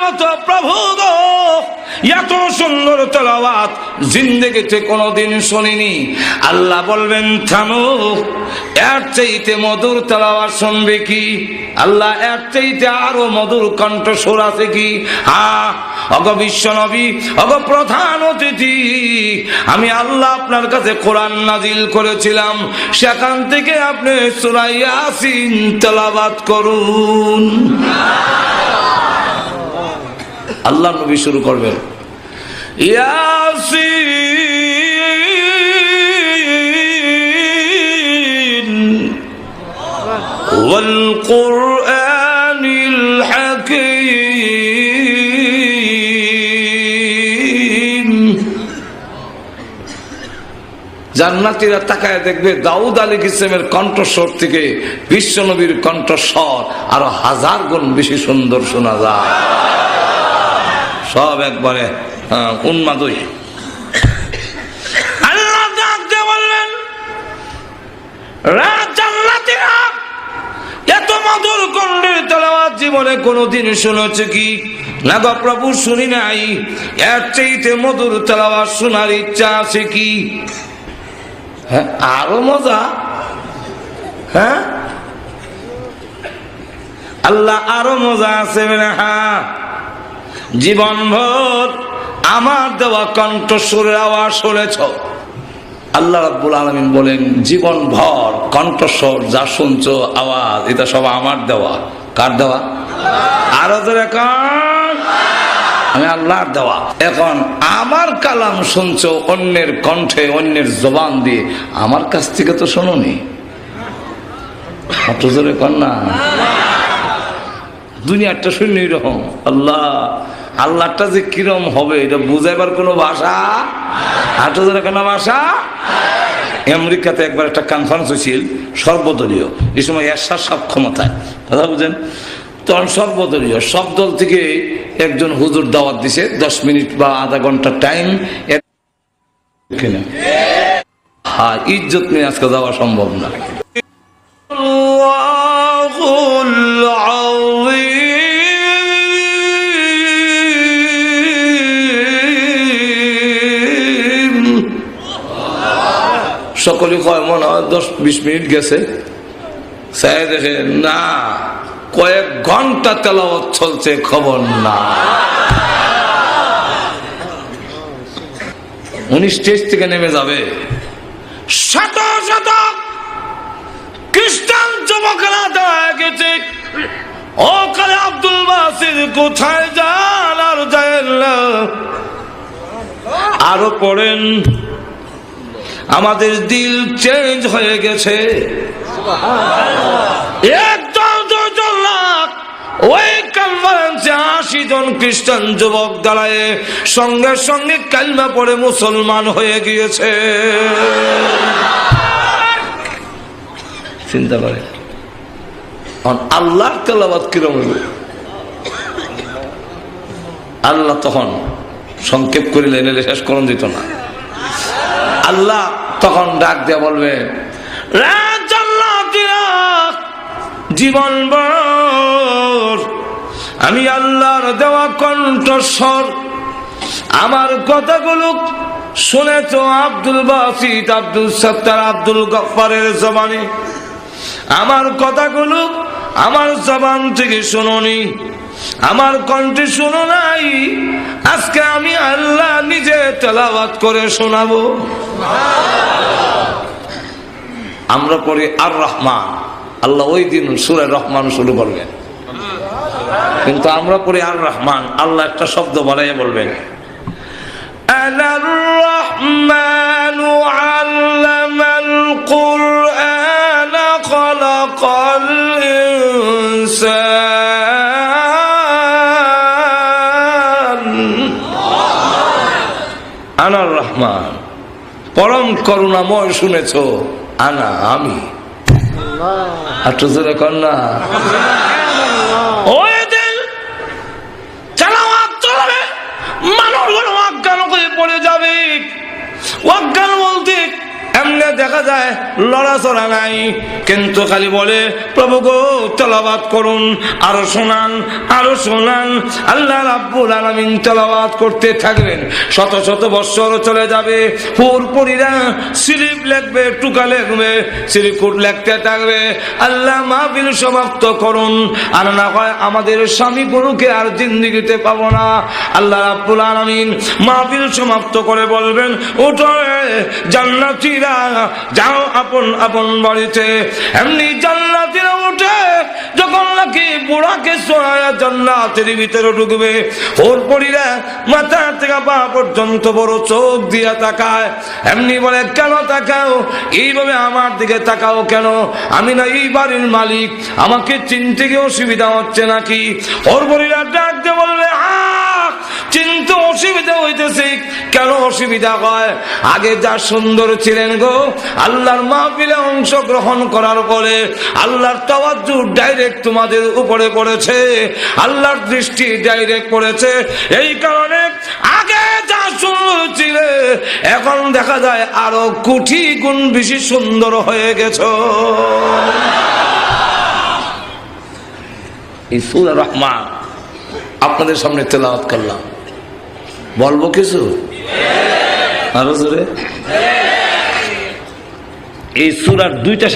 মতো প্রভু গো এত সুন্দর তেলাওয়াত জিন্দেগিতে কোনোদিন শুনিনি। আল্লাহ বলবেন থামো, এর চাইতে মধুর তেলাওয়াত শুনবে কি? আল্লাহ এর চাইতে আরো মধুর কণ্ঠস্বর আছে কি? হ্যাঁ, অগ বিশ্ব নবী, অগ প্রধান অতিথি, আমি আল্লাহ আপনার কাছে কোরআন নাজিল করেছিলাম, সেখান থেকে আপনি সূরা ইয়াসিন তেলাওয়াত করুন। আল্লাহ নবী শুরু করবেন, ইয়াসিন ওয়াল কুরআনিল হাকীম। জান্নাতীরা তাকায় দেখবে দাউদ আলাইহিস সালামের কণ্ঠস্বর থেকে বিশ্ব নবীর কণ্ঠস্বর আরো 1000 গুণ বেশি সুন্দর শোনা যায়। সব একবারে উন্মাদই। আল্লাহ ডাকতে বললেন, জান্নাতীরা এত মধুর কণ্ঠের তেলাওয়াত জীবনে কোনোদিন শুনেছে কি? না গো প্রভু, শুনি নাই। এর চাইতে মধুর তেলাওয়াত শোনার ইচ্ছা আছে কি? হ্যাঁ, আরো মজা। হ্যাঁ, আল্লাহ আরো মজা আছে। হ্যাঁ, জীবনভর আমার দেওয়া কণ্ঠস্বরের আওয়াজ শুনেছ। আল্লাহ রাব্বুল আলামিন বলেন, জীবনভর কণ্ঠস্বর যা শুনছো আওয়াজ, এটা সব আমার দেওয়া। কার দেওয়া? আরো জোরে কান, আমি আল্লাহর দেওয়া। এখন আমার কালাম শুনছো অন্যের কণ্ঠে, অন্যের জবান দিয়ে, আমার কাছ থেকে তো শোনোনি। এত জোরে কান না। দুনিয়াটা শূন্য এরকম। আল্লাহটা যে কিরম হবে এটা বুঝাইবার কোনো ভাষা, হাঁটুদের কোনো ভাষা। আমেরিকাতে একবার একটা কনফারেন্স হয়েছিল সর্বদলীয়, এই সময় এরশাদ সব ক্ষমতায়, কথা বুঝেন। তখন সর্বদলীয় সব দল থেকে একজন হুজুর দাওয়াত দিছে, 10 মিনিট বা আধা ঘন্টা টাইম। হ্যাঁ, ইজ্জত নিয়ে আজকে যাওয়া সম্ভব না। সকলে কয় মনে হয় 10-20 মিনিট গেছে, চাই দেখে না কয়েক ঘন্টা তেলাওয়াত চলছে, খবর না। উনি স্টেজ থেকে নেমে যাবে, শত শত খ্রিস্টান যুবকেরা দেখা গেছে, ও কালে আব্দুল বাসির কোথায় যান? আর যায় না। আরো পড়েন, আমাদের দিল চেঞ্জ হয়ে গেছে। একদল 2 লাখ ওই কনফারেন্সে 80 জন খ্রিস্টান যুবক দাঁড়ায় সঙ্গে সঙ্গে কালিমা পড়ে মুসলমান হয়ে গিয়েছে। চিন্তা করে আল্লাহর তেলাওয়াত কিরকম হবে। আল্লাহ তখন সংক্ষেপ করে লেনে শেষ করুন দিত না। আল্লাহ তখন ডাক দিয়ে বলবে, জীবনভর আমি আল্লাহর দেওয়া কণ্ঠস্বর আমার কথাগুলো শুনেছ আব্দুল বাসিত, আব্দুল সত্তার, আব্দুল গফফারের জবানে। আমার কথাগুলো আমার জবান থেকে শুনোনি, আমার কণ্ঠে শুনো নাই। আজকে আমি আল্লাহ নিজে তেলাওয়াত করে শোনাবো। আমরা পড়ি আর রহমান, আল্লাহ ওই দিন সূরা রহমান শুরু করবেন, কিন্তু আমরা পড়ি আর রহমান। আল্লাহ একটা শব্দ বাড়াইয়া বলবেন, আনার রহমানু আল্লামাল কুরআন খালাকাল ইনসান। আনার রহমান, পরম করুণাময়। শুনেছ, আনা, আমি। একটু জোরে কন্যা। ওই দিন তেলাওয়াত চলবে, মানুষগুলো অজ্ঞান হয়ে পড়ে যাবে। অজ্ঞান বলতে এমনি দেখা যায় লড়াচড়া নাই, কিন্তু খালি বলে প্রভু গো তেলাওয়াত করুন, আরো শোনান, আরো শোনান। আল্লাহ রাব্বুল আলামিন তেলাওয়াত করতে থাকবেন, শত শত বৎসর চলে যাবে। হুরপুরীরা স্লিপ লিখবে, টুকা লিখবে, সিরিকুট লিখতে থাকবে। আল্লাহ মাহফিল সমাপ্ত করুন, আর না হয় আমাদের স্বামী গুরুকে আর জিন্দেগিতে পাবো না। আল্লাহ রাব্বুল আলামিন মাহফিল সমাপ্ত করে বলবেন ওঠো জান্নাতীরা, যাও আপন আপন বাড়িতে। এমনি জান্নাতীরা উঠে যখন নাকি বুড়াকে সোয়া জান্নাতের ভিতরে ঢুকবে, হুরপুরীরা মাথা থেকে পা পর্যন্ত বড় চোখ দিয়া তাকায়। এমনি বলে কেন তাকাও, এইভাবে আমার দিকে তাকাও কেন? আমি না এই বাড়ির মালিক, আমাকে চিনতে গিয়ে অসুবিধা হচ্ছে নাকি? হুরপুরীরা ডাক দিয়ে বলবে চিনতে অসুবিধা হইতেছে। কেন অসুবিধা হয়? আগে যা সুন্দর ছিলেন গো, আল্লাহর মাহফিলে অংশগ্রহণ করার পরে আল্লাহর তাওয়াজ্জু ডাইরেক্ট তোমাদের উপরে পড়েছে, আল্লাহর দৃষ্টি ডাইরেক্ট পড়েছে। এই কারণে আগে যা সুন্দর ছিলে এখন দেখা যায় আরো কোটি গুণ বেশি সুন্দর হয়ে গেছো। এই সূরা রহমান আপনাদের সামনে তেলাওয়াত করলাম, বলবো কিছু আরো জোরে? এই সূরার দুইটা